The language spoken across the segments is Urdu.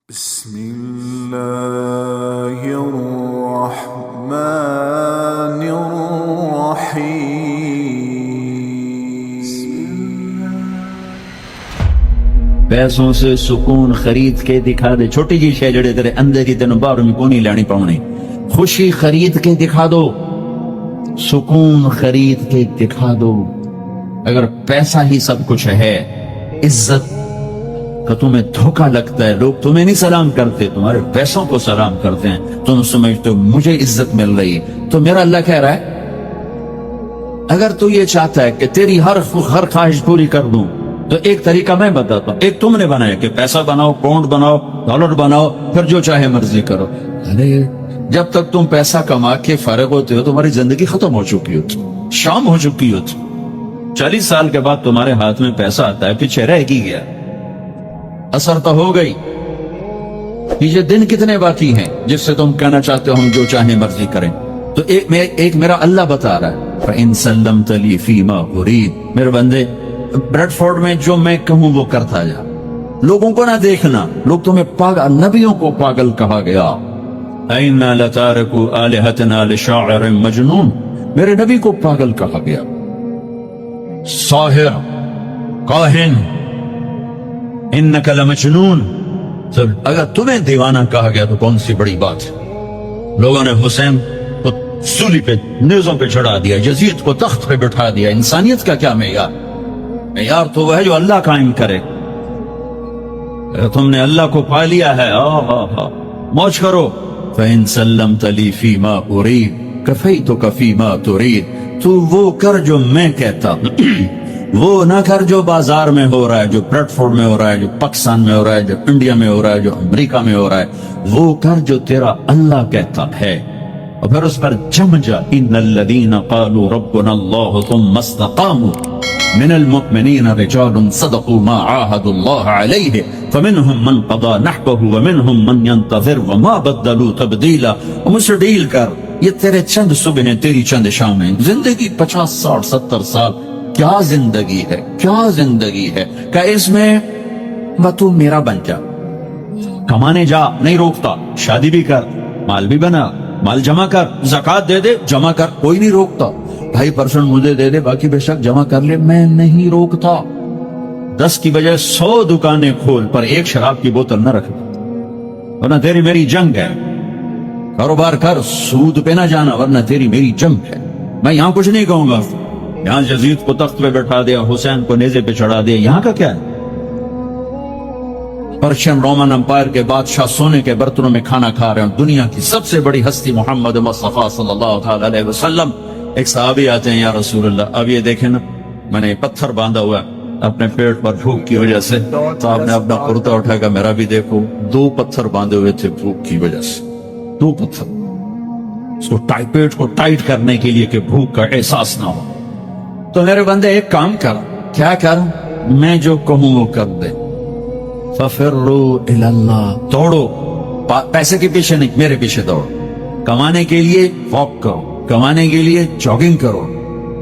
بسم الله الرحمن الرحيم. پیسوں سے سکون خرید کے دکھا دے، چھوٹی جی شے جڑے تیرے اندر کی تینوں باہر میں کونی لانی پاؤنی. خوشی خرید کے دکھا دو، سکون خرید کے دکھا دو. اگر پیسہ ہی سب کچھ ہے، عزت کا تمہیں دھوکہ لگتا ہے، لوگ تمہیں نہیں سلام کرتے، تمہارے پیسوں کو سلام کرتے ہیں، تم سمجھتے ہو مجھے عزت مل رہی ہے. تو میرا اللہ کہہ رہا ہے اگر تو یہ چاہتا ہے کہ تیری ہر خواہش پوری کر دوں تو ایک طریقہ میں بتاتا ہوں. ایک تم نے بنایا کہ پیسہ بناؤ، پاؤنڈ بناؤ، ڈالر بناؤ، پھر جو چاہے مرضی کرو. ارے جب تک تم پیسہ کما کے فارغ ہوتے ہو تمہاری زندگی ختم ہو چکی ہوتی، شام ہو چکی ہوتی. 40 سال کے بعد تمہارے ہاتھ میں پیسہ آتا ہے، پیچھے رہ کی گیا، اثر تو ہو گئی. یہ دن کتنے باقی ہیں جس سے تم کہنا چاہتے ہو ہم جو چاہیں مرضی کریں. تو ایک میرا اللہ بتا رہا ہے فَإِن سَلَّمْتَ لِي فِي مَا أُرِيدُ. میرے بندے بریڈ فورڈ میں جو میں کہوں وہ کرتا جا، لوگوں کو نہ دیکھنا. لوگ تمہیں پاگل، نبیوں کو پاگل کہا گیا. اِنَّا لَتَارِكُوا آلِهَتَنَا لِشَاعِرٍ مَجْنُونٍ. میرے نبی کو پاگل کہا گیا، ساحر، کاہن، انک لمجنون. اگر تمہیں دیوانہ کہا گیا تو کون سی بڑی بات ہے. لوگوں نے حسین کو سولی پہ، نیزوں پہ چڑھا دیا، یزید کو تخت پہ بٹھا دیا. انسانیت کا کیا معیار؟ معیار تو وہ ہے جو اللہ قائم کرے. اگر تم نے اللہ کو پا لیا ہے، موج کرو. فَإِن سَلَّمْتَ لِي فِي مَا أُرِيدُ كَفَيْتُكَ فِي مَا تُرِيدُ. تو وہ کر جو میں کہتا، وہ نہ کر جو بازار میں ہو رہا ہے، جو بریڈ فورڈ میں ہو رہا ہے، جو پاکستان میں ہو رہا ہے، جو انڈیا میں ہو رہا ہے، جو امریکہ میں ہو رہا ہے. وہ کر جو تیرا اللہ کہتا ہے، اور پھر اس پر جم جا. ان الذین قالوا ربنا اللہ ثم استقاموا من المؤمنین رجال صدقوا ما عاهدوا اللہ علیہ فمنهم من قضى نحبه ومنهم من ينتظر وما بدلوا تبدیلا. مجھ سے ڈیل کر، یہ تیرے چند صبح ہیں، تیری چند شامیں. زندگی 50 60 70 سال، کیا زندگی ہے، کیا زندگی ہے کہ اس میں تو میرا بن جا. کمانے جا، نہیں روکتا. شادی بھی کر، مال بھی بنا، مال جمع کر، زکوٰۃ دے دے، جمع کر، کوئی نہیں روکتا. 2.5% مجھے دے دے، باقی بے شک جمع کر لے، میں نہیں روکتا. 10 کی بجائے 100 دکانیں کھول، پر ایک شراب کی بوتل نہ رکھ، ورنہ تیری میری جنگ ہے. کاروبار کر، سود پہ نہ جانا، ورنہ تیری میری جنگ ہے. میں یہاں کچھ نہیں کہوں گا. یہاں یزید کو تخت پہ بٹھا دیا، حسین کو نیزے پہ چڑھا دیا، یہاں کا کیا ہے؟ پرشین رومن امپائر کے بادشاہ سونے کے برتنوں میں کھانا کھا رہے ہیں. دنیا کی سب سے بڑی ہستی محمد مصطفیٰ صلی اللہ علیہ وسلم. ایک صحابی آتے ہیں، یا رسول اللہ اب یہ دیکھیں نا، میں نے پتھر باندھا ہوا اپنے پیٹ پر بھوک کی وجہ سے. تو آپ نے اپنا کرتا اٹھا کر میرا بھی دیکھو. 2 پتھر باندھے ہوئے تھے بھوک کی وجہ سے، 2 پتھر. اس کو پیٹ کو ٹائٹ کرنے کے لیے کہ بھوک کا احساس نہ ہو. تو میرے بندے ایک کام کر. کیا کر؟ میں جو کہوں وہ کر دے. فَفِرُّوا إِلَى اللَّهِ. دوڑو، پیسے کے پیچھے نہیں، میرے پیچھے دوڑو. کمانے کے لیے واک کرو، کمانے کے لیے جاگنگ کرو،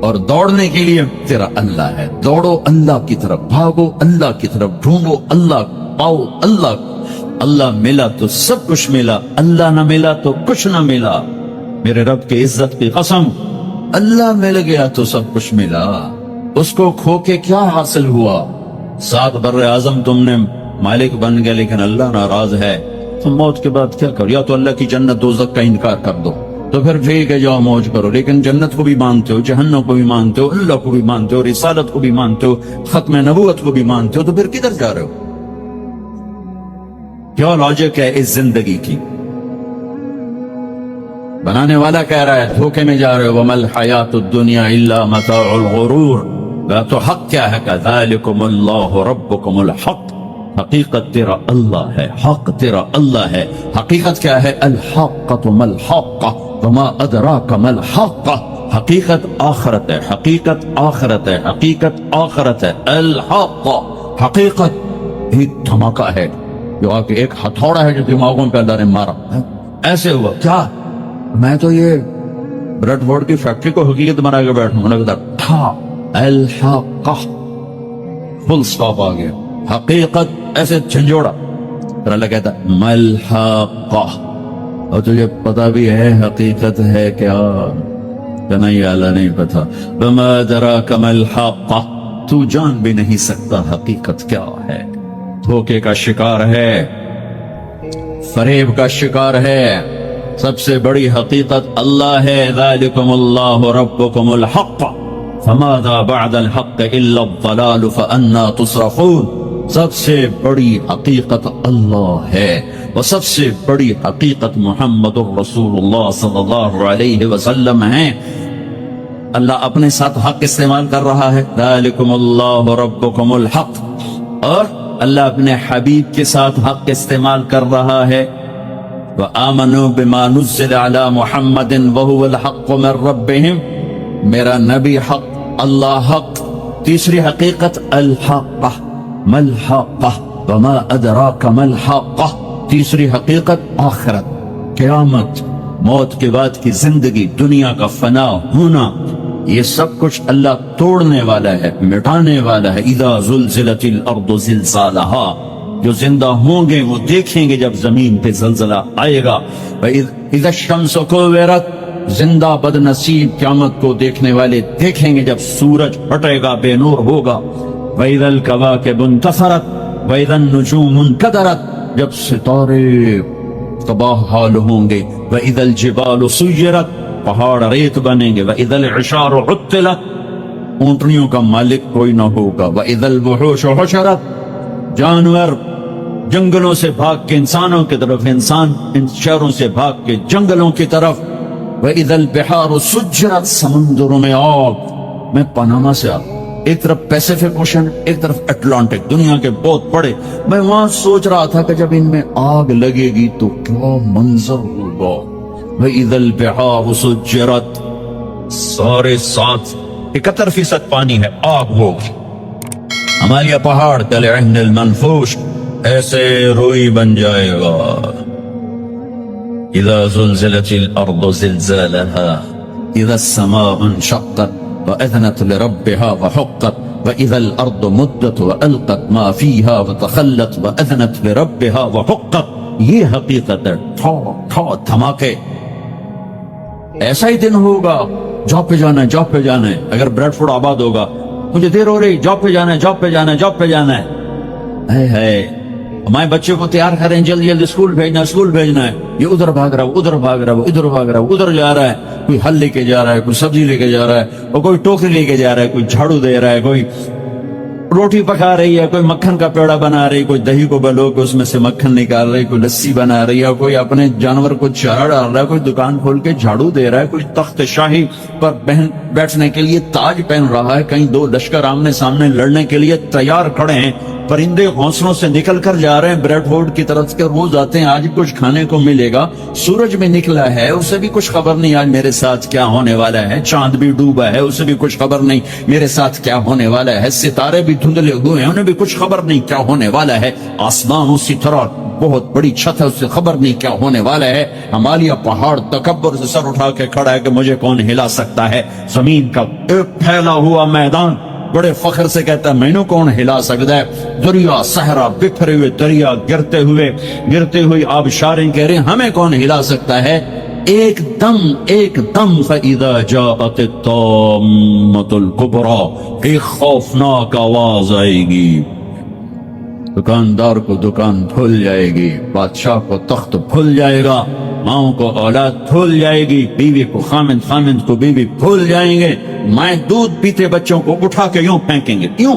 اور دوڑنے کے لیے تیرا اللہ ہے. دوڑو اللہ کی طرف، بھاگو اللہ کی طرف، ڈھونڈو اللہ، پاؤ اللہ. اللہ ملا تو سب کچھ ملا، اللہ نہ ملا تو کچھ نہ ملا. میرے رب کی عزت کی قسم، اللہ مل گیا تو سب کچھ ملا. اس کو کھو کے کیا حاصل ہوا؟ 7 بر اعظم تم نے مالک بن گئے، لیکن اللہ ناراض ہے. تو موت کے بعد کیا کرو؟ یا تو اللہ کی جنت دوزخ کا انکار کر دو، تو پھر ٹھیک ہے جاؤ موج کرو. لیکن جنت کو بھی مانتے ہو، جہنم کو بھی مانتے ہو، اللہ کو بھی مانتے ہو، رسالت کو بھی مانتے ہو، ختم نبوت کو بھی مانتے ہو، تو پھر کدھر جا رہے ہو؟ کیا لاجک ہے اس زندگی کی؟ بنانے والا کہہ رہا ہے دھوکے میں جا رہے ہو. وَمَا الْحَيَاةُ الدُّنْيَا إِلَّا مَتَاعُ الْغُرُورِ. تو حق کیا ہے؟ كَذَلِكُمُ اللَّهُ رَبُّكُمُ الْحَقِّ. حقیقت تیرا اللہ ہے، حق تیرا اللہ ہے. حقیقت کیا ہے؟ الحقۃ ما الحق وما ادراک ما الحق. حقیقت آخرت ہے، حقیقت آخرت ہے، حقیقت آخرت ہے. الحق حقیقت ایک دھماکہ ہے جو آ کے ایک ہتھوڑا ہے جو دماغوں پہ اللہ نے مارا. ایسے ہوا کیا؟ میں تو یہ بریڈ فورڈ کی فیکٹری کو حقیقت بنا کے بیٹھوں. انہوں نے کہا تھا الحق، فل سٹاپ آ گیا. حقیقت ایسے جھنجھوڑا. پھر اللہ کہتا مل حقہ، اور تجھے پتا بھی ہے حقیقت ہے کیا؟ کہ نہیں اللہ نہیں پتا. وما ادراک ما الحقہ، تو جان بھی نہیں سکتا حقیقت کیا ہے. دھوکے کا شکار ہے، فریب کا شکار ہے. سب سے بڑی حقیقت اللہ ہے. ذالکم اللہ ربکم الحق فماذا بعد الحق الا الضلال فانا تصرفون. سب سے بڑی حقیقت اللہ ہے، اور سب سے بڑی حقیقت محمد الرسول اللہ صلی اللہ علیہ وسلم ہے. اللہ اپنے ساتھ حق استعمال کر رہا ہے، ذالکم اللہ ربکم الحق، اور اللہ اپنے حبیب کے ساتھ حق استعمال کر رہا ہے. وآمنوا بما نزل على محمد وهو الحق من ربهم، میرا نبی حق، اللہ حق. تیسری حقیقت الحق، ما الحق وما ادراک ما الحق. تیسری حقیقت آخرت، قیامت، موت کے بعد کی زندگی، دنیا کا فنا ہونا، یہ سب کچھ اللہ توڑنے والا ہے، مٹانے والا ہے. اذا زلزلت الارض زلزالہا، جو زندہ ہوں گے وہ دیکھیں گے جب زمین پہ زلزلہ آئے گا. اذا الشمس کورت، زندہ بد نصیب قیامت کو دیکھنے والے دیکھیں گے جب سورج پھٹے گا، بے نور ہوگا. وَإِذَا الْكَوَاكِبُ انْتَثَرَتْ وَإِذَا النُّجُومُ انْكَدَرَتْ، جب ستارے تباہ حال ہوں گے. وَإِذَا الْجِبَالُ سُيِّرَتْ، پہاڑ ریت بنیں گے. وَإِذَا الْعِشَارُ عُطِّلَتْ، اونٹنیوں کا مالک کوئی نہ ہوگا. وَإِذَا الْوُحُوشُ حُشِرَتْ، جانور جنگلوں سے بھاگ کے انسانوں کی طرف، انسان ان شہروں سے بھاگ کے جنگلوں کی طرف. وَإِذَا الْبِحَارُ سُجِّرَتْ، سمندروں میں آگ. میں پاناما سے آتا، ایک طرف پیسیفک اوشن، ایک طرف اٹلانٹک، دنیا کے بہت بڑے. میں وہاں سوچ رہا تھا کہ جب ان میں آگ لگے گی تو کیا منظر ہوگا. وَإِذَا الْبِحَارُ سُجِّرَتْ، سارے 71% پانی ہے، آگ ہوگی. ہمالیہ پہاڑ کالعہن المنفوش، ایسے روئی بن جائے گا. اذا زلزلت الارض زلزالها اذا السماء انشقت واذنت لربها وحقت واذا الارض مدت والقت ما فيها وتخلت واذنت لربها وحقت. یہ حقیقت ہے. دھماکے، ایسا ہی دن ہوگا. جاب پہ جانا ہے، جاب پہ جانا ہے. اگر بریڈ فوڈ آباد ہوگا، مجھے دیر ہو رہی، جاب پہ جانا ہے، جاب پہ جانا ہے، جاب پہ جانا ہے. ہمارے بچے کو تیار کریں، جلدی جلدی اسکول بھیجنا ہے، اسکول بھیجنا ہے. یہ ادھر بھاگ رہا ہے، ادھر بھاگ رہا ہے، ادھر بھاگ رہا ہے، ادھر جا رہا ہے. کوئی پھل لے کے جا رہا ہے، کوئی سبزی لے کے جا رہا ہے، اور کوئی ٹوکری لے کے جا رہا ہے، کوئی جھاڑو دے رہا ہے، کوئی روٹی پکا رہی ہے، کوئی مکھن کا پیڑا بنا رہی، کوئی دہی کو بلو کے اس میں سے مکھن نکال رہی، کوئی لسی بنا رہی ہے، کوئی اپنے جانور کو چارہ ڈال رہا ہے، کوئی دکان کھول کے جھاڑو دے رہا ہے، کوئی تخت شاہی پر بیٹھنے کے لیے تاج پہن رہا ہے. کہیں دو لشکر آمنے سامنے لڑنے کے لیے تیار کھڑے ہیں. پرندے گھونسلوں سے نکل کر جا رہے ہیں بریڈ فوڈ کی طرف کے، روز آتے ہیں، آج کچھ کھانے کو ملے گا. سورج بھی نکلا ہے، اسے بھی کچھ خبر نہیں آج میرے ساتھ کیا ہونے والا ہے. چاند بھی ڈوبا ہے، اسے بھی کچھ خبر نہیں میرے ساتھ کیا ہونے والا ہے. ستارے بھی دھندلے ہوئے ہیں، انہیں بھی کچھ خبر نہیں کیا ہونے والا ہے. آسمان اسی طرح بہت بڑی چھت ہے، اسے خبر نہیں کیا ہونے والا ہے. ہمالیہ پہاڑ تکبر سے سر اٹھا کے کھڑا ہے کہ مجھے کون ہلا سکتا ہے. زمین کا ایک پھیلا ہوا میدان بڑے فخر سے کہتا ہے میں نے کون ہلا سکتا ہے. دریا صحرا، بکھرے ہوئے دریا، گرتے ہوئے آبشاریں کہہ رہے ہیں ہمیں کون ہلا سکتا ہے. ایک دم فَإِذَا جَاءَتِ الطَّامَّةُ الْكُبْرَى، ایک خوفناک آواز آئے گی. دکاندار کو دکان بھول جائے گی، بادشاہ کو تخت بھول جائے گا، ماں کو اولاد بھول جائے گی، بیوی کو خامند کو بیوی بھول جائیں گے. مائیں دودھ پیتے بچوں کو اٹھا کے یوں پھینکیں گے. یوں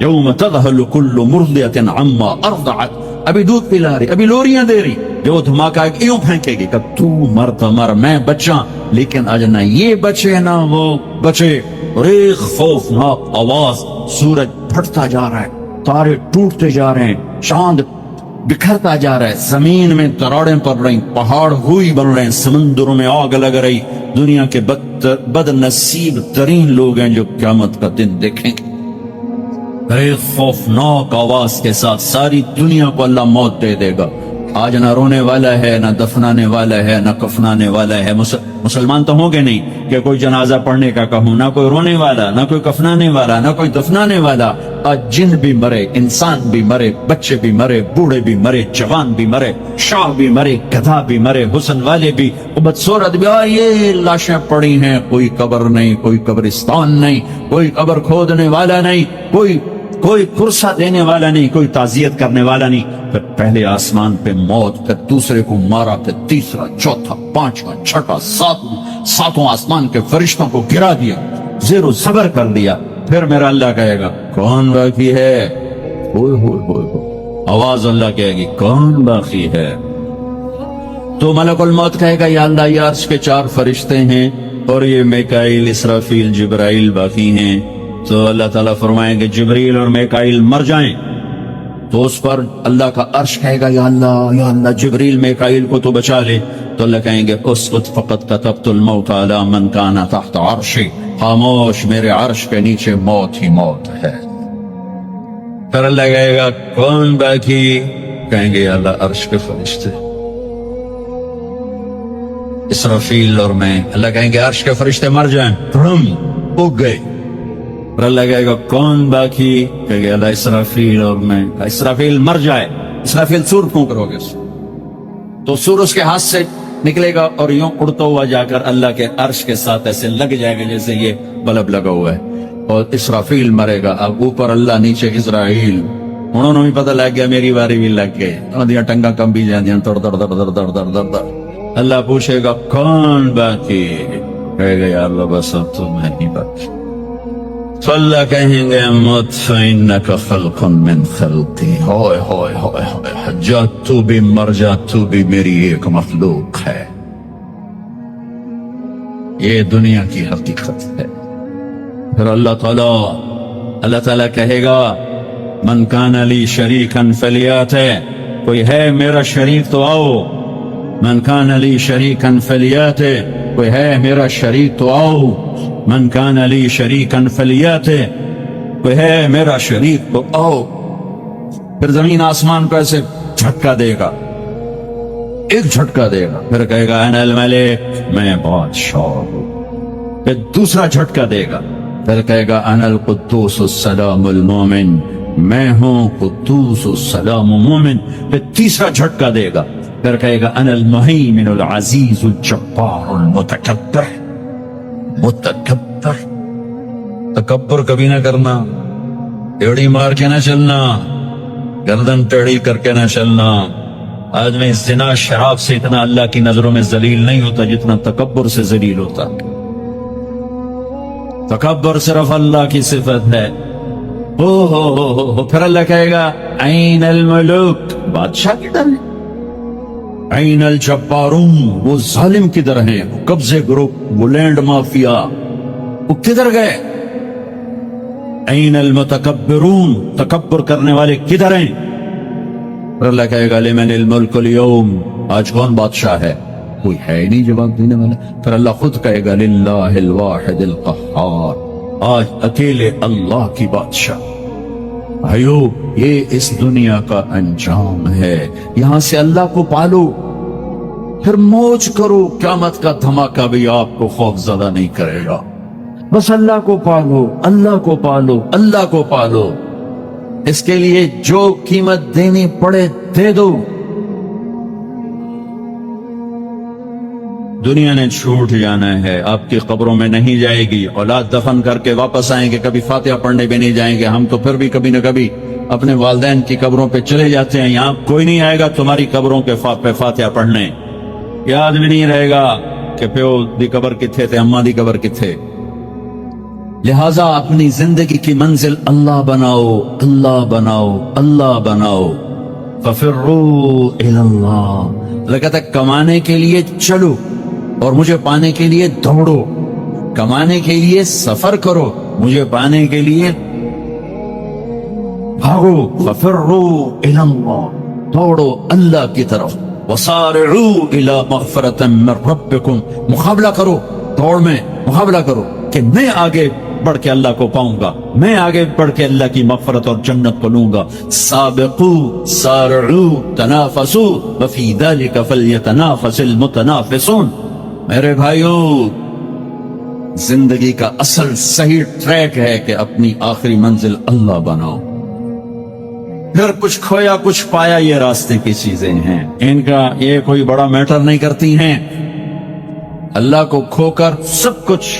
یوم تذہل کل مرضعۃ عما ارضعت، ابھی دودھ پلا رہی، ابھی لوریاں دے رہی، جو دھماکہ یوں پھینکے گی کہ تو مر میں بچہ. لیکن آج نہ یہ بچے نہ وہ بچے. اور ایک خوفناک آواز، سورج پھٹتا جا رہا ہے، تارے ٹوٹتے جا رہے ہیں، چاند بکھرتا جا رہا ہے، زمین میں دراڑیں پڑ رہی، پہاڑ ہوئی بن رہے ہیں، سمندروں میں آگ لگ رہی. دنیا کے بد نصیب ترین لوگ ہیں جو قیامت کا دن دیکھیں گے. ایک خوفناک آواز کے ساتھ ساری دنیا کو اللہ موت دے دے گا. آج نہ رونے والا ہے، نہ دفنانے والا ہے، نہ کفنانے والا ہے. مسلمان تو ہوں گے نہیں کہ کوئی جنازہ پڑھنے کا کہوں، نہ کوئی رونے والا، نہ کوئی کفنانے والا، نہ کوئی دفنانے والا. آج جن بھی مرے، انسان بھی مرے، بچے بھی مرے، بوڑھے بھی مرے، جوان بھی مرے، شاہ بھی مرے، گدھا بھی مرے، حسن والے بھی، بدصورت بھی، اور یہ لاشیں پڑی ہیں، کوئی قبر نہیں، کوئی قبرستان نہیں، کوئی قبر کھودنے والا نہیں، کوئی فرصہ دینے والا نہیں، کوئی تعزیت کرنے والا نہیں۔ پھر پہلے آسمان پہ موت، پھر دوسرے کو مارا، پھر تیسرا، چوتھا، پانچواں، چھٹا، ساتوں آسمان کے فرشتوں کو گرا دیا، زیر و زبر کر دیا۔ پھر میرا اللہ کہے گا کون باقی ہے؟ ہوئے ہوئے ہوئے ہوئے، آواز اللہ کہے گی کون باقی ہے؟ تو ملک الموت کہے گا یا اللہ یہ عرش کے 4 فرشتے ہیں اور یہ میکائیل، اسرافیل، جبرائیل باقی ہیں۔ تو اللہ تعالیٰ فرمائیں گے جبریل اور میکائیل مر جائیں، تو اس پر اللہ کا عرش کہے گا یا اللہ جبریل میکائیل کو تو بچا لے۔ تو اللہ کہیں گے اسکت فقط کتبت الموت علی من کان تحت عرشی، خاموش، میرے عرش کے نیچے موت ہی موت ہے۔ پھر اللہ کہے گا کون باقی؟ کہیں گے یا اللہ عرش کے فرشتے، اسرافیل اور میں۔ اللہ کہیں گے عرش کے فرشتے مر جائیں، اگ گئے۔ اور اللہ کہے گا کون باقی؟ کہے گا اللہ اسرافیل اور میں۔ اسرافیل مر جائے، اسرافیل سور پھونکو گے، تو سور اس کے ہاتھ سے نکلے گا اور یوں اڑتا ہوا جا کر اللہ کے عرش کے ساتھ ایسے لگ جائے گا جیسے یہ بلب لگا ہوا ہے، اور اسرافیل مرے گا۔ اب اوپر اللہ، نیچے اسرائیل، انہوں نے بھی پتہ لگ گیا میری باری بھی لگ گئی، ٹنگا کم بھی جاندیاں، در در در در در در در در۔ اللہ پوچھے گا کون باقی؟ کہے گا یا اللہ بس اب تو میں ہی باقی۔ تو اللہ کہیں گے مت فإنک خلق من خلقی، ہوئے ہوئے ہوئے ہوئے، جا تو بھی مر جا، تو بھی میری ایک مخلوق ہے۔ یہ دنیا کی حقیقت ہے۔ پھر اللہ تعالیٰ کہے گا من کان لی شریکا فلیات، کوئی ہے میرا شریک تو آؤ، من کان لی شریکا فلیات، کوئی ہے میرا شریک تو آؤ، من کان لی شریکا فلیات، کوئی ہے میرا شریک تو آؤ۔ پھر زمین آسمان کو ایسے جھٹکا دے گا، ایک جھٹکا دے گا، پھر کہے گا انا الملک، میں بادشاہ ہوں۔ پھر دوسرا جھٹکا دے گا، پھر کہے گا انا القدوس السلام المومن، میں ہوں قدوس السلام مومن۔ پھر تیسرا جھٹکا دے گا، پھر کہے گا انا المہیمن العزیز الجبار المتکبر۔ متکبر، تکبر کبھی نہ کرنا، ٹیڑھی مار کے نہ چلنا، گردن ٹیڑھی کر کے نہ چلنا۔ آدمی زنا شراب سے اتنا اللہ کی نظروں میں ذلیل نہیں ہوتا جتنا تکبر سے ذلیل ہوتا۔ تکبر صرف اللہ کی صفت ہے۔ پھر اللہ کہے گا این الملوک، بادشاہ کدھر ہے؟ این الجبارون، وہ ظالم کدھر ہیں؟ وہ قبضے گروپ، وہ لینڈ مافیا، وہ کدھر گئے؟ این المتکبرون، تکبر کرنے والے کدھر ہیں؟ پھر اللہ کہے گا لمن الملک اليوم، آج کون بادشاہ ہے؟ کوئی ہے ہی نہیں جواب دینے والا۔ پھر اللہ خود کہے گا للہ الواحد القہار، آج اکیلے اللہ کی بادشاہ۔ بھائیو، یہ اس دنیا کا انجام ہے۔ یہاں سے اللہ کو پالو، پھر موج کرو، قیامت کا دھماکہ بھی آپ کو خوف زدہ نہیں کرے گا۔ بس اللہ کو پالو، اللہ کو پالو، اللہ کو پالو۔ اس کے لیے جو قیمت دینی پڑے دے دو۔ دنیا نے چھوٹ جانا ہے، آپ کی قبروں میں نہیں جائے گی۔ اولاد دفن کر کے واپس آئیں گے، کبھی فاتحہ پڑھنے بھی نہیں جائیں گے۔ ہم تو پھر بھی کبھی نہ کبھی اپنے والدین کی قبروں پہ چلے جاتے ہیں۔ یہاں کوئی نہیں آئے گا تمہاری قبروں کے پہ فاتحہ پڑھنے، یاد بھی نہیں رہے گا کہ پیو دی قبر کتھے تھے، اماں دی قبر کتھے۔ لہٰذا اپنی زندگی کی منزل اللہ بناؤ، اللہ بناؤ، اللہ بناؤ۔ ففروا الی اللہ، لگتا کمانے کے لیے چلو اور مجھے پانے کے لیے دوڑو، کمانے کے لیے سفر کرو، مجھے پانے کے لیے بھاگو۔ ففروا الی اللہ، دوڑو اللہ کی طرف۔ وسارعوا الی مغفرۃ من ربکم، مقابلہ کرو، دوڑ میں مقابلہ کرو کہ میں آگے بڑھ کے اللہ کو پاؤں گا، میں آگے بڑھ کے اللہ کی مغفرت اور جنت کو لوں گا۔ سابقوا سارعوا تنافسوا وفی ذلک فلیتنافس المتنافسون۔ میرے بھائیو، زندگی کا اصل صحیح ٹریک ہے کہ اپنی آخری منزل اللہ بناؤ. پھر کچھ کھویا کچھ پایا یہ راستے کی چیزیں ہیں، ان کا یہ کوئی بڑا میٹر نہیں کرتی ہیں. اللہ کو کھو کر سب کچھ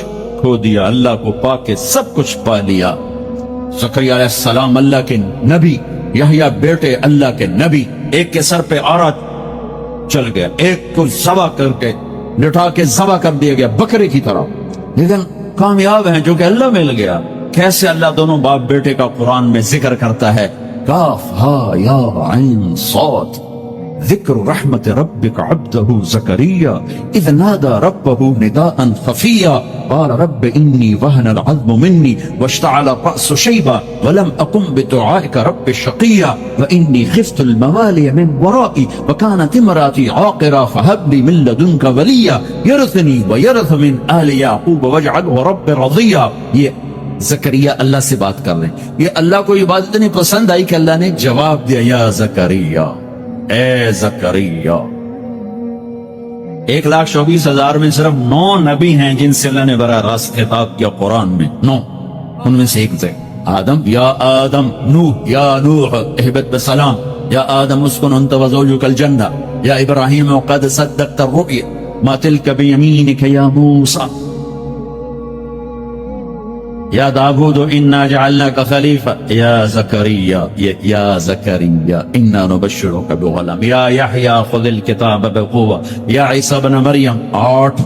کھو دیا، اللہ کو پا کے سب کچھ پا لیا. زکریا علیہ السلام اللہ کے نبی، یحییٰ بیٹے اللہ کے نبی، ایک کے سر پہ آرا چل گیا، ایک کو ذبح کر کے لٹا کے ذبح کر دیا گیا بکرے کی طرح، لیکن کامیاب ہیں جو کہ اللہ مل گیا. کیسے اللہ دونوں باپ بیٹے کا قرآن میں ذکر کرتا ہے. کاف ہا یا عین صاد ذکر رحمت ربک عبدہ زکریا اذ نادى ربہ نداء خفیا قال رب انی وہن العظم منی واشتعل الرأس شیبا ولم اقم بدعائک رب شقیا وانی خفت الموالی من ورائي وكانت امرأتي عاقرا فهب لي من لدنك وليا يرثني ويرث من آل يعقوب واجعله رب رضيا. یہ زکریا اللہ سے بات کر رہے ہیں. یہ اللہ کو یہ بات اتنی پسند آئی کہ اللہ نے جواب دیا، یا زکریا، اے زکریا. 1,24,000 میں صرف 9 نبی ہیں جن سے اللہ نے براہ راست خطاب کیا قرآن میں. 9 ان میں سے ایک تھے آدم. یا آدم، نوح، یا نوح اہبط بسلام، یا آدم اسکن انت وزوجک الجنہ، یا ابراہیم قد صدقت الرؤیا ما تلک بیمینک یا موسیٰ، یا داود انا جعلناک خلیفہ، یا زکریا، یا زکریا انا نبشرک بغلام، یا یحییٰ خذ الکتاب بقوہ، یا عیسیٰ ابن مریم. 8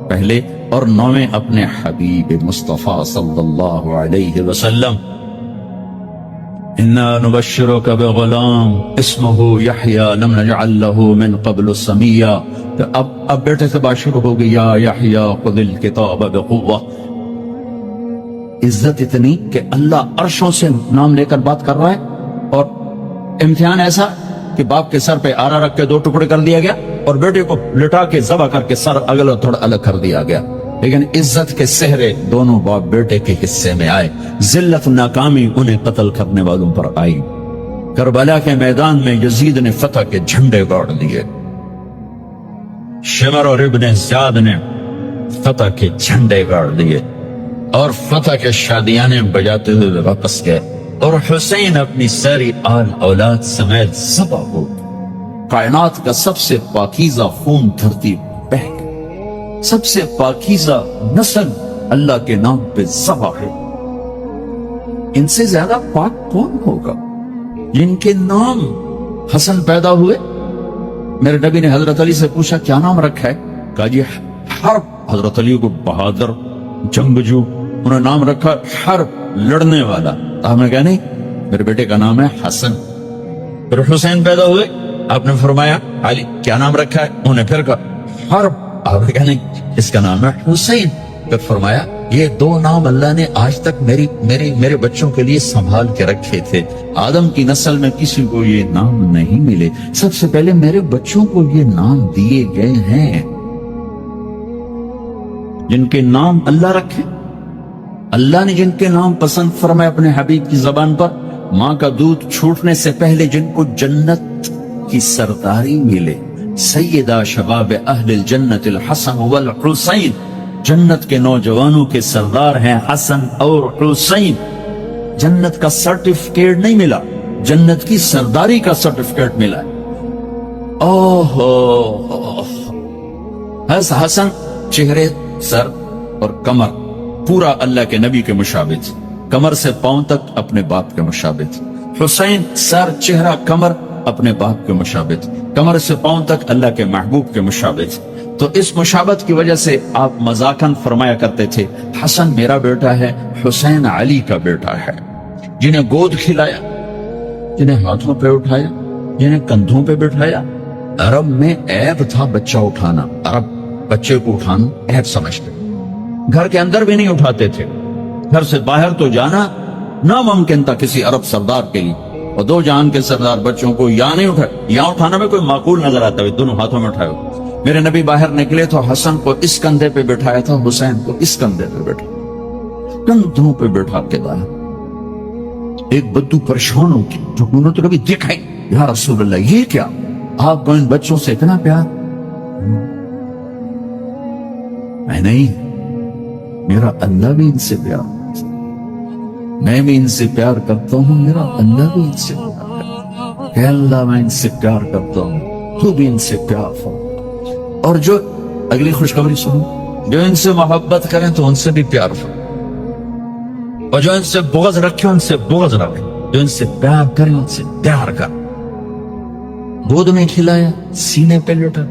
پہلے اور 9 اپنے حبیب مصطفیٰ صلی اللہ علیہ وسلم. انا نبشرک بغلام اسمہ یحییٰ لم نجعل له من قبل سمیا. اب بیٹے سے بات شروع ہو گئی، یا یحییٰ خذ الکتاب بقوہ. عزت اتنی کہ اللہ عرشوں سے نام لے کر بات کر رہا ہے، اور امتحان ایسا کہ باپ کے سر پہ آرا رکھ کے 2 ٹکڑے کر دیا گیا اور بیٹے کو لٹا کے ذبح کر کے سر اگل اور تھوڑا الگ کر دیا گیا. لیکن عزت کے سہرے دونوں باپ بیٹے کے حصے میں آئے. ذلت ناکامی انہیں قتل کرنے والوں پر آئی. کربلا کے میدان میں یزید نے فتح کے جھنڈے گاڑ دیے، شمر اور ابن زیاد نے فتح کے جھنڈے گاڑ دیے، اور فتح کے شادیانے بجاتے ہوئے واپس گئے، اور حسین اپنی ساری آل اولاد سمیت ذبح ہو. کائنات کا سب سے پاکیزہ خون دھرتی بہہ گئی، سب سے پاکیزہ نسل اللہ کے نام پہ ذبح ہے. ان سے زیادہ پاک کون ہوگا؟ جن کے نام حسن پیدا ہوئے. میرے نبی نے حضرت علی سے پوچھا کیا نام رکھا ہے؟ کہا جی حرب. حضرت علی کو بہادر، جنگجو، انہوں نے نام رکھا حرب، لڑنے والا. آپ نے کہا نہیں، میرے بیٹے کا نام ہے حسن. پھر حسین پیدا ہوئے، آپ نے فرمایا علی کیا نام رکھا ہے؟ انہوں نے پھر کہا حرب. آپ نے کہا نہیں، اس کا نام ہے حسین. پھر فرمایا یہ 2 نام اللہ نے آج تک میرے بچوں کے لیے سنبھال کے رکھے تھے. آدم کی نسل میں کسی کو یہ نام نہیں ملے، سب سے پہلے میرے بچوں کو یہ نام دیے گئے ہیں. جن کے نام اللہ رکھے، اللہ نے جن کے نام پسند فرمائے اپنے حبیب کی زبان پر. ماں کا دودھ چھوٹنے سے پہلے جن کو جنت کی سرداری ملے، سیدہ شباب اہل الجنت الحسن والحسین. جنت کے نوجوانوں کے سردار ہیں حسن اور حسین. جنت کا سرٹیفکیٹ نہیں ملا، جنت کی سرداری کا سرٹیفکیٹ ملا. حسن چہرے، سر اور کمر پورا اللہ کے نبی کے مشابہ، کمر سے پاؤں تک اپنے باپ کے مشابہ. حسین سر، چہرہ، کمر اپنے باپ کے مشابہ، کمر سے پاؤں تک اللہ کے محبوب کے مشابہ. تو اس مشابہت کی وجہ سے آپ مذاقاً فرمایا کرتے تھے حسن میرا بیٹا ہے، حسین علی کا بیٹا ہے. جنہیں گود کھلایا، جنہیں ہاتھوں پہ اٹھایا، جنہیں کندھوں پہ بٹھایا. عرب میں عیب تھا بچہ اٹھانا، عرب بچے کو اٹھانا عیب سمجھتے، گھر کے اندر بھی نہیں اٹھاتے تھے. گھر سے باہر تو جانا ناممکن تھا کسی عرب سردار کے لیے، اور 2 جہان کے سردار بچوں کو یہاں نہیں اٹھائے. یہاں اٹھانا میں کوئی معقول نظر آتا ہے، دونوں ہاتھوں میں اٹھائے. میرے نبی باہر نکلے تو حسن کو اس کندھے پہ بٹھایا تھا، حسین کو اس کندھے پہ بٹھا، کندھوں پہ بٹھا کے لایا. ایک بدو پریشان ہو گئی، جو انہوں نے کبھی دیکھا یا رسول اللہ یہ کیا؟ آپ کو ان بچوں سے اتنا پیار؟ میں نہیں، میرا اللہ بھی ان سے پیار کرتا ہے، میں بھی ان سے پیار کرتا ہوں، میرا اللہ بھی ان سے پیار کرتا ہے۔ کہ اللہ میں ان سے پیار کرتا ہوں، تو بھی ان سے پیار فرما۔ اور جو اگلی خوشخبری سنو، جو ان سے محبت کریں تو ان سے بھی پیار فرما، اور جو ان سے بغض رکھے ان سے بغض رکھے، جو ان سے پیار کریں ان سے پیار کر۔ گود میں کھلایا، سینے پہ لٹا،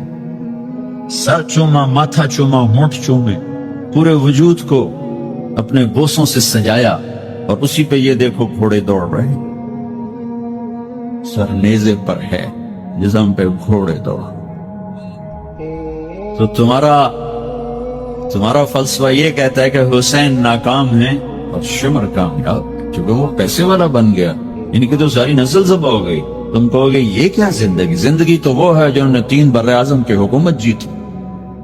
سر چوما، ماتھا چوما، ہونٹ چومے، پورے وجود کو اپنے بوسوں سے سجایا، اور اسی پہ یہ دیکھو گھوڑے دوڑ رہے ہیں، سر نیزے پر ہے، جسم پہ گھوڑے دوڑ۔ تو تمہارا فلسفہ یہ کہتا ہے کہ حسین ناکام ہے اور شمر کامیاب، کیونکہ وہ پیسے والا بن گیا، ان کی تو ساری نسل ذبح ہو گئی۔ تم کہو گے یہ کیا زندگی؟ زندگی تو وہ ہے جنہوں نے 3 بر اعظم کی حکومت جیتی،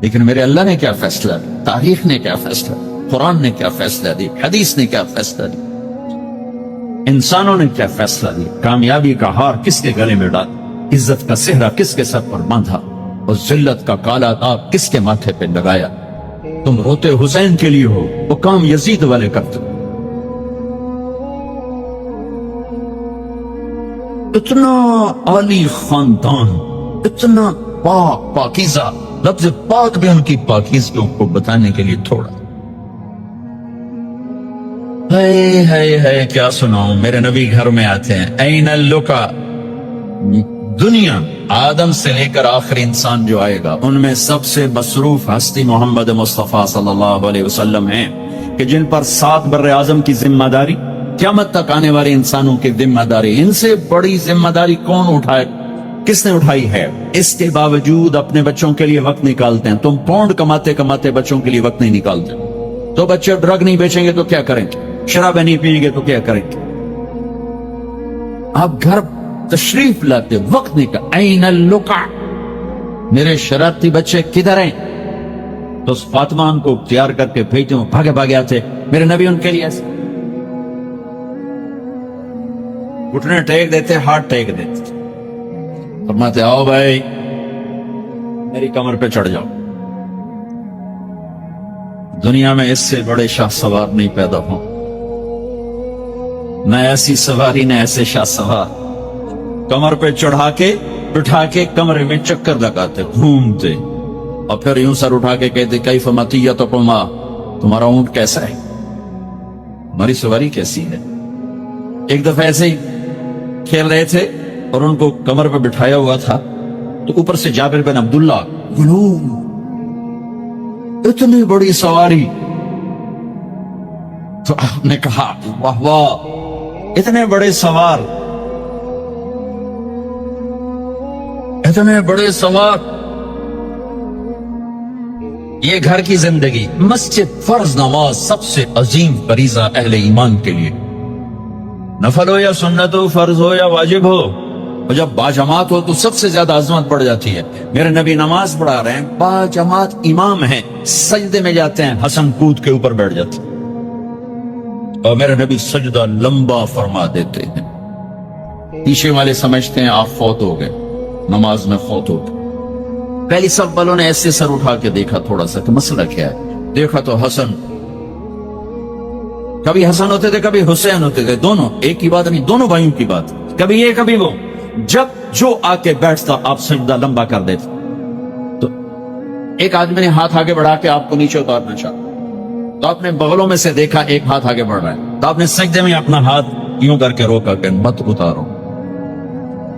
لیکن میرے اللہ نے کیا فیصلہ دیا، تاریخ نے کیا فیصلہ دیا، قرآن نے کیا فیصلہ دیا، حدیث نے کیا فیصلہ دیا، انسانوں نے کیا فیصلہ دیا؟ کامیابی کا ہار کس کے گلے میں ڈالا، عزت کا صحرا کس کے سر پر باندھا، اور ذلت کا کالا داغ کس کے ماتھے پہ لگایا؟ تم روتے حسین کے لیے ہو، وہ کام یزید والے کرتے۔ اتنا عالی خاندان، اتنا پاک پاکیزہ، لفظ پاک بھی ان کی پاکیزگیوں کو بتانے کے لیے تھوڑا۔ ہے کیا سناؤں، میرے نبی گھر میں آتے ہیں، این اللقا، دنیا آدم سے لے کر آخری انسان جو آئے گا ان میں سب سے مصروف ہستی محمد مصطفیٰ صلی اللہ علیہ وسلم ہیں، کہ جن پر 7 بر اعظم کی ذمہ داری، قیامت تک آنے والے انسانوں کی ذمہ داری، ان سے بڑی ذمہ داری کون اٹھائے؟ کس نے اٹھائی ہے؟ اس کے باوجود اپنے بچوں کے لیے وقت نکالتے ہیں۔ تم پونڈ کماتے کماتے بچوں کے لیے وقت نہیں نکالتے، تو بچے ڈرگ نہیں بیچیں گے تو کیا کریں گے، شرابیں نہیں پئیں گے تو کیا کریں گے؟ آپ گھر تشریف لاتے، وقت نکال، این اللقا، میرے شرارتی بچے کدھر ہیں؟ تو اس فاطمہ ان کو تیار کر کے بھیجتے ہوں، بھاگے بھاگے آتے، میرے نبی ان کے لیے ایسے گھٹنے ٹیک دیتے، ہاتھ ٹیک دیتے، فرماتے آؤ بھائی میری کمر پہ چڑھ جاؤ۔ دنیا میں اس سے بڑے شاہ سوار نہیں پیدا ہوں، نہ ایسی سواری نہ ایسے شاہ سوار، کمر پہ چڑھا کے بٹھا کے کمرے میں چکر لگاتے، گھومتے، اور پھر یوں سر اٹھا کے کہتے کیف مطیتکما، تمہارا اونٹ کیسا ہے، ہماری سواری کیسی ہے؟ ایک دفعہ ایسے ہی کھیل رہے تھے اور ان کو کمر پہ بٹھایا ہوا تھا، تو اوپر سے جابر بن عبداللہ، غلوم، اتنی بڑی سواری، تو آپ نے کہا واہ واہ، اتنے بڑے سوار، اتنے بڑے سوار، یہ گھر کی زندگی، مسجد، فرض نماز، سب سے عظیم فریضہ اہل ایمان کے لیے، نفل ہو یا سنت ہو، فرض ہو یا واجب ہو، اور جب باجماعت ہو تو سب سے زیادہ عظمت بڑھ جاتی ہے۔ میرے نبی نماز پڑھا رہے ہیں، باجماعت امام ہیں، سجدے میں جاتے ہیں، حسن کود کے اوپر بیٹھ جاتے ہیں، اور میرے نبی سجدہ لمبا فرما دیتے ہیں۔ پیچھے والے سمجھتے ہیں آپ فوت ہو گئے، نماز میں فوت ہو گئے۔ پہلی سب والوں نے ایسے سر اٹھا کے دیکھا تھوڑا سا کہ مسئلہ کیا ہے، دیکھا تو حسن، کبھی حسن ہوتے تھے کبھی حسین ہوتے تھے، دونوں ایک کی بات نہیں، دونوں بھائیوں کی بات، کبھی یہ کبھی وہ، جب جو آ کے بیٹھتا آپ سجدہ لمبا کر دیتے۔ تو ایک آدمی نے ہاتھ آگے بڑھا کے آپ کو نیچے اتارنا چاہا، تو آپ نے بغلوں میں سے دیکھا ایک ہاتھ آگے بڑھ رہا ہے، تو آپ نے سجدے میں اپنا ہاتھ یوں کر کے روکا کہ مت اتارو،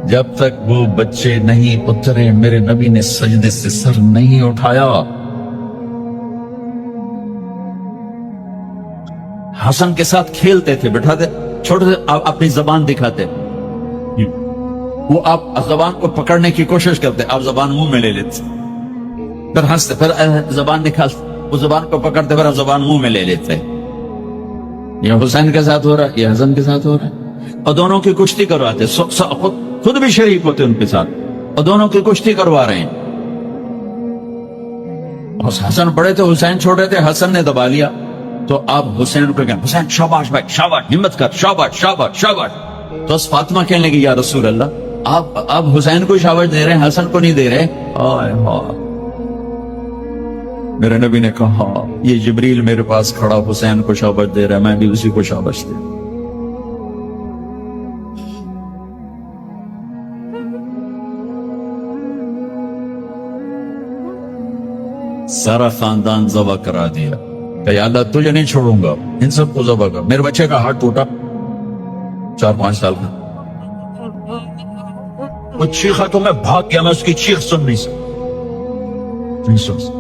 جب تک وہ بچے نہیں اترے میرے نبی نے سجدے سے سر نہیں اٹھایا۔ حسن کے ساتھ کھیلتے تھے، بٹھاتے، چھوٹے سے اپنی زبان دکھاتے، وہ آپ زبان کو پکڑنے کی کوشش کرتے، آپ زبان منہ میں لے لیتے، پھر ہنستے، پھر زبان نکالتے، وہ زبان کو پکڑتے، پھر آپ زبان منہ میں لے لیتے۔ یہ حسین کے ساتھ ہو رہا ہے، یہ حسن کے ساتھ ہو رہا ہے، اور دونوں کی کشتی کرواتے، خود بھی شریک ہوتے ان کے ساتھ، اور دونوں کی کشتی کروا رہے ہیں۔ حسن بڑے تھے، حسین چھوٹے تھے، حسن نے دبا لیا، تو آپ حسین کو کہیں حسین شاباش بھائی، شاباش، ہمت کر، شاباش شاباش شاباش۔ تو اس فاطمہ کہنے لگی یا رسول اللہ، آپ حسین کو شاباش دے رہے ہیں، حسن کو نہیں دے رہے۔ میرے نبی نے کہا یہ جبریل میرے پاس کھڑا حسین کو شاباش دے رہا ہے، میں بھی اسی کو شاباش دے رہا ہوں۔ سارا خاندان ذبح کرا دیا کہ یا اللہ تجھے نہیں چھوڑوں گا، ان سب کو ذبح کر۔ میرے بچے کا ہاتھ ٹوٹا 4-5 سال کا، وہ چیخا تو میں بھاگ گیا، میں اس کی چیخ سن نہیں سکتا۔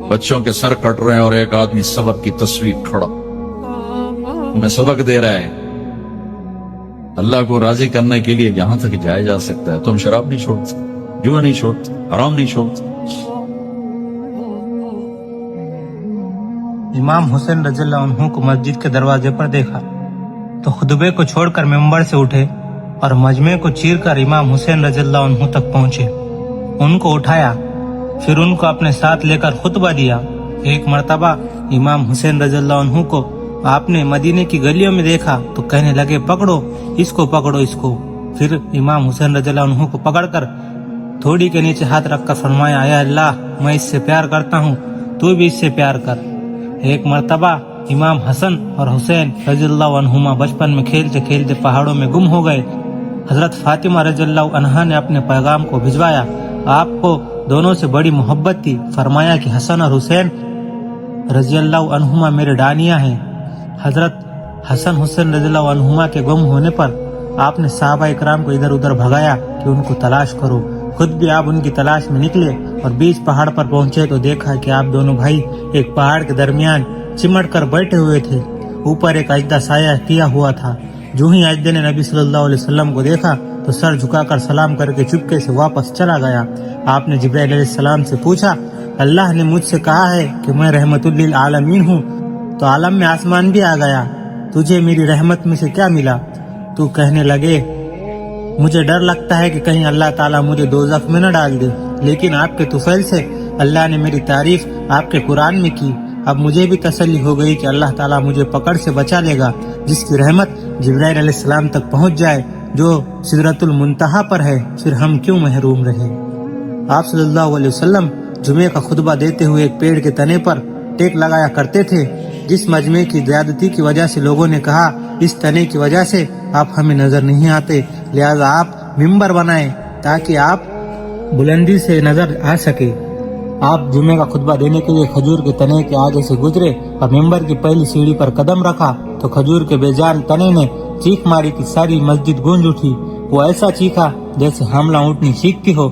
بچوں کے سر کٹ رہے ہیں اور ایک آدمی سبق کی تصویر کھڑا میں سبق دے رہا ہے۔ اللہ کو راضی کرنے کے لیے یہاں تک جایا جا سکتا ہے۔ تم شراب نہیں چھوڑتے، جوا نہیں چھوڑتے، حرام نہیں چھوڑتے۔ امام حسین رضی اللہ عنہ کو مسجد کے دروازے پر دیکھا تو خطبے کو چھوڑ کر ممبر سے اٹھے اور مجمع کو چیر کر امام حسین رضی اللہ عنہ تک پہنچے، ان کو اٹھایا، پھر ان کو اپنے ساتھ لے کر خطبہ دیا۔ ایک مرتبہ امام حسین رضی اللہ عنہ کو آپ نے مدینے کی گلیوں میں دیکھا تو کہنے لگے پکڑو اس کو، پکڑو اس کو۔ پھر امام حسین رضی اللہ عنہ کو پکڑ کر تھوڑی کے نیچے ہاتھ رکھ کر فرمایا اے اللہ میں اس سے پیار کرتا ہوں، تو بھی اس سے پیار کر۔ ایک مرتبہ امام حسن اور حسین رضی اللہ عنہما بچپن میں کھیلتے کھیلتے پہاڑوں میں گم ہو گئے۔ حضرت فاطمہ رضی اللہ عنہا نے اپنے پیغام کو بھجوایا، آپ کو دونوں سے بڑی محبت تھی، فرمایا کہ حسن اور حسین رضی اللہ عنہما میرے ڈانیاں ہیں۔ حضرت حسن حسین رضی اللہ عنہما کے گم ہونے پر آپ نے صحابہ اکرام کو ادھر ادھر بھگایا کہ ان کو تلاش کرو، خود بھی آپ ان کی تلاش میں نکلے اور بیچ پہاڑ پر پہنچے تو دیکھا کہ آپ دونوں بھائی ایک پہاڑ کے درمیان چمٹ کر بیٹھے ہوئے تھے، اوپر ایک اژدہا سایہ کیا ہوا تھا۔ جو ہی اژدے نے نبی صلی اللہ علیہ وسلم کو دیکھا تو سر جھکا کر سلام کر کے چپکے سے واپس چلا گیا۔ آپ نے جبرائیل علیہ السلام سے پوچھا، اللہ نے مجھ سے کہا ہے کہ میں رحمت للعالمین ہوں، تو عالم میں آسمان بھی آ گیا، تجھے میری رحمت میں سے کیا ملا؟ تو کہنے لگے مجھے ڈر لگتا ہے کہ کہیں اللہ تعالیٰ مجھے دوزخ میں نہ ڈال دے، لیکن آپ کے طفیل سے اللہ نے میری تعریف آپ کے قرآن میں کی۔ اب مجھے بھی تسلی ہو گئی کہ اللہ تعالیٰ مجھے پکڑ سے بچا لے گا، جس کی رحمت جبرائیل علیہ السلام تک پہنچ جائے جو سدرۃ المنتہا پر ہے، پھر ہم کیوں محروم رہے۔ آپ صلی اللہ علیہ وسلم جمعے کا خطبہ دیتے ہوئے ایک پیڑ کے تنے پر ٹیک لگایا کرتے تھے۔ جس مجمع کی زیادتی کی وجہ سے لوگوں نے کہا اس تنے کی وجہ سے آپ ہمیں نظر نہیں آتے، لہذا آپ ممبر بنائیں تاکہ آپ بلندی سے نظر آ سکے۔ آپ جمعے کا خطبہ دینے کے لیے کھجور کے تنے کے آگے سے گزرے اور ممبر کی پہلی سیڑھی پر قدم رکھا تو کھجور کے بے جان تنے نے چیخ ماری کہ ساری مسجد گونج اٹھی۔ وہ ایسا چیخا جیسے حاملہ اونٹنی چیختی ہو۔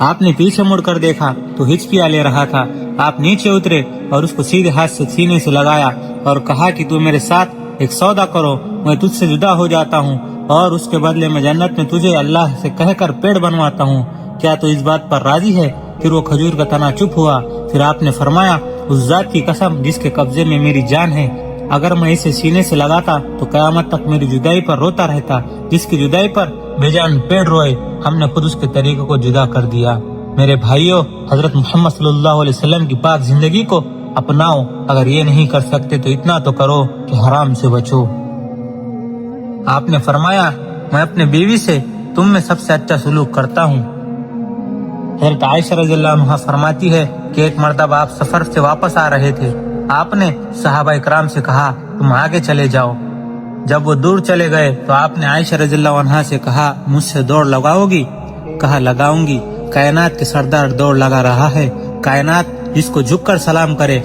آپ نے پیچھے مڑ کر دیکھا تو ہچکیاں لے رہا تھا۔ آپ نیچے اترے اور اس کو سیدھے ہاتھ سے سینے سے لگایا اور کہا کہ تو میرے ساتھ ایک سودا کرو، میں تجھ سے جدا ہو جاتا ہوں اور اس کے بدلے میں جنت میں تجھے اللہ سے کہہ کر پیڑ بنواتا ہوں، کیا تو اس بات پر راضی ہے؟ پھر وہ کھجور کا تنا چپ ہوا۔ پھر آپ نے فرمایا اس ذات کی قسم جس کے قبضے میں میری جان ہے، اگر میں اسے سینے سے لگاتا تو قیامت تک میری جدائی پر روتا رہتا، جس کی جدائی پر بے جان پیڑ روئے، ہم نے خود اس کے طریقے کو جدا کر دیا۔ میرے بھائیوں، حضرت محمد صلی اللہ علیہ وسلم کی پاک زندگی کو اپناؤ، اگر یہ نہیں کر سکتے تو اتنا تو کرو کہ حرام سے بچو۔ آپ نے فرمایا میں اپنے بیوی سے تم میں سب سے اچھا سلوک کرتا ہوں۔ حضرت عائشہ رضی اللہ عنہا فرماتی ہے کہ ایک مرتبہ آپ سفر سے واپس آ رہے تھے، آپ نے صحابہ اکرام سے کہا تم آگے چلے جاؤ۔ جب وہ دور چلے گئے تو آپ نے عائشہ رضی اللہ عنہا سے کہا مجھ سے دوڑ لگاؤ گی؟ کہا لگاؤں گی، کائنات کے سردار دوڑ لگا رہا ہے، کائنات جس کو جھک کر سلام کرے،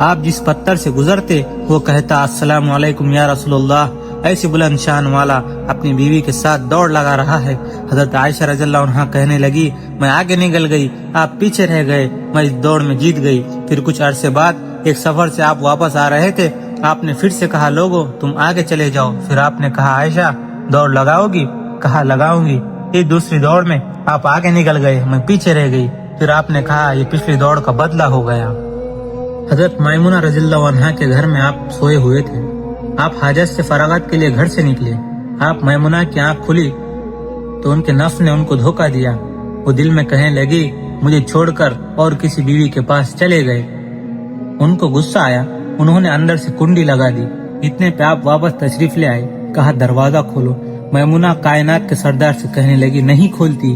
آپ جس پتھر سے گزرتے وہ کہتا السلام علیکم یا رسول اللہ، ایسی بلند شان والا اپنی بیوی کے ساتھ دوڑ لگا رہا ہے۔ حضرت عائشہ رضی اللہ عنہا کہنے لگی میں آگے نکل گئی، آپ پیچھے رہ گئے، میں اس دوڑ میں جیت گئی۔ پھر کچھ عرصے بعد ایک سفر سے آپ واپس آ رہے تھے، آپ نے پھر سے کہا لوگو تم آگے چلے جاؤ۔ پھر آپ نے کہا عائشہ دوڑ لگاؤ گی؟ کہا لگاؤں گی۔ اس دوسری دوڑ میں آپ آگے نکل گئے، میں پیچھے رہ گئی۔ پھر آپ نے کہا یہ پچھلی دوڑ کا بدلہ ہو گیا۔ حضرت میمونہ رضی اللہ عنہا کے گھر میں آپ سوئے ہوئے تھے، آپ حاجت سے فراغت کے لیے گھر سے نکلے، آپ میمونہ کی آنکھ کھلی تو ان کے نفس نے ان کو دھوکہ دیا، وہ دل میں کہنے لگی مجھے چھوڑ کر اور کسی بیوی کے پاس چلے گئے۔ ان کو غصہ آیا، انہوں نے اندر سے کنڈی لگا دی، اتنے پہ آپ واپس تشریف لے آئے، کہا دروازہ کھولو۔ میمونہ کائنات کے سردار سے کہنے لگی نہیں کھولتی۔